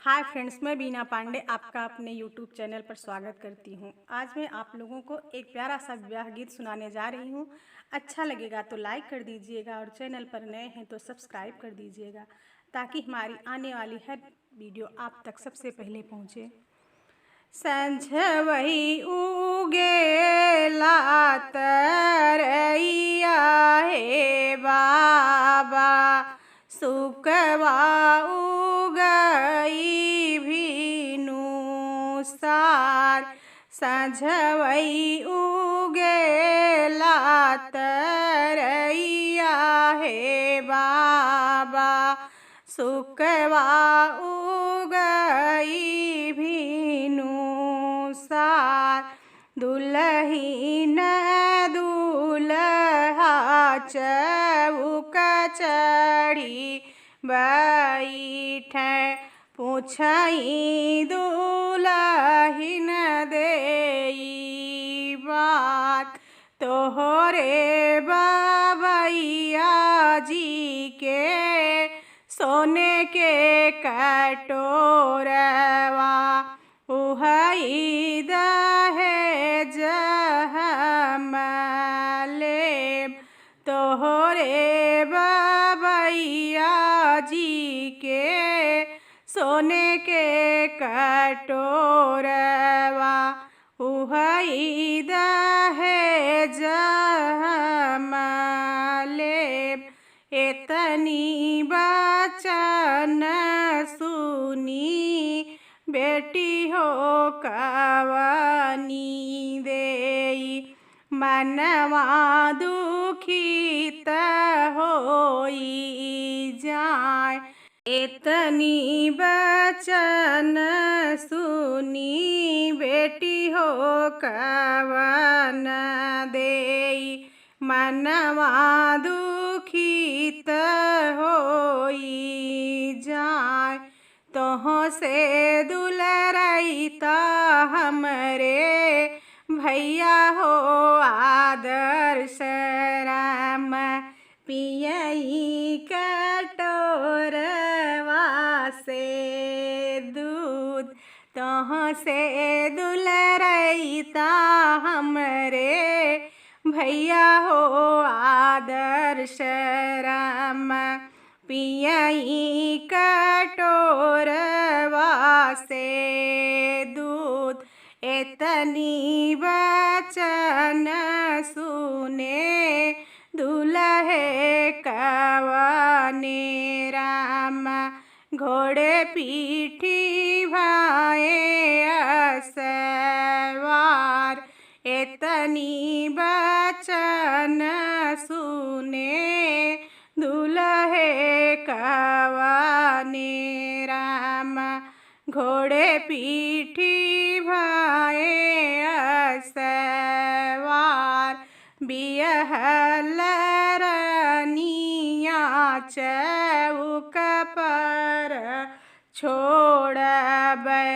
Hi friends, मैं बीना पांडे आपका अपने यूट्यूब चैनल पर स्वागत करती हूँ। आज मैं आप लोगों को एक प्यारा सा विवाह गीत सुनाने जा रही हूँ। अच्छा लगेगा तो लाइक कर दीजिएगा और चैनल पर नए हैं तो सब्सक्राइब कर दीजिएगा ताकि हमारी आने वाली हर वीडियो आप तक सबसे पहले पहुँचे। संझवही उगेला तरैया हे बाबा, सुकवा उगई भीनु सार। संझवही उगेला तरैया हे बाबा, सुकवा उगई भीनु सार। दुल्हीन दूल्हा चौक चढ़ी बैठे, पूछई दुल्हीन देई बात। तोहरे बबैया जी के सोने के कटोरवा, उहई दहेज हम लेब। तोहरे बबैया जी के सोने के कटोरवा, उहई दहेज हम लेब। एतनी बचन सुनी बेटी हो कवनी देई, मनवा दुखित होई जाए। एतनी बचन सुनी बेटी हो कवन देई, मनवा दुखित होई जाए। तोह से दुलरैता हमरे भैया हो आदर्श राम, पियई कटोरवा से दूध। तोह से दुलरैता हमरे भैया हो आदर्श राम, पियई कटोरवा से दूध। एतनी बचन सुने दुल्हे कवने राम, घोड़े पीठी भाए असवार। एतनी बचन सुने दुल्हे कवने राम, घोड़े पीठी भाए असवार। बियहल रनिया चौक पर छोड़बै,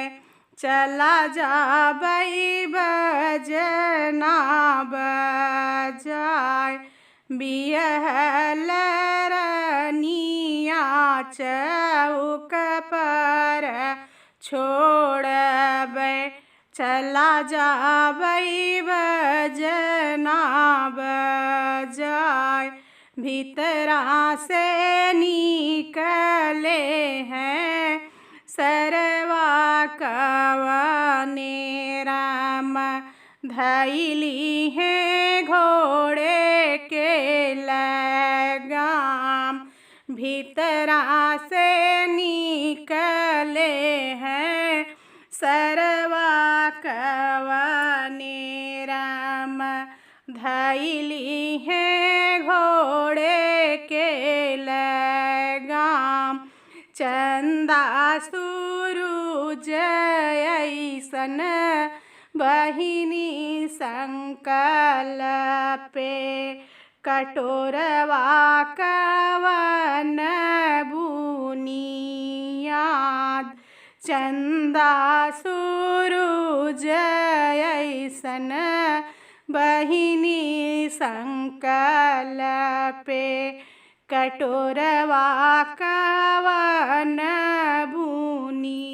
चला जाबै बजना बजाय। बियहल रनिया चौक पर छोड़बै, चला जाबै बजना बजाय। भीतरा से निकले हैं सरवा कवने राम, धैली है घोड़े के लगाम। भीतरा से निकले हैं सरवा कवने राम, धैली है घोड़े के लगाम। चंदा सूरुज ऐसन बहिनी संकल्पे, कटोरवा कवन बुनियाद। चंदा सूरुज ऐसन बहिनी संकल्पे, कटोरवा कवन बुनी।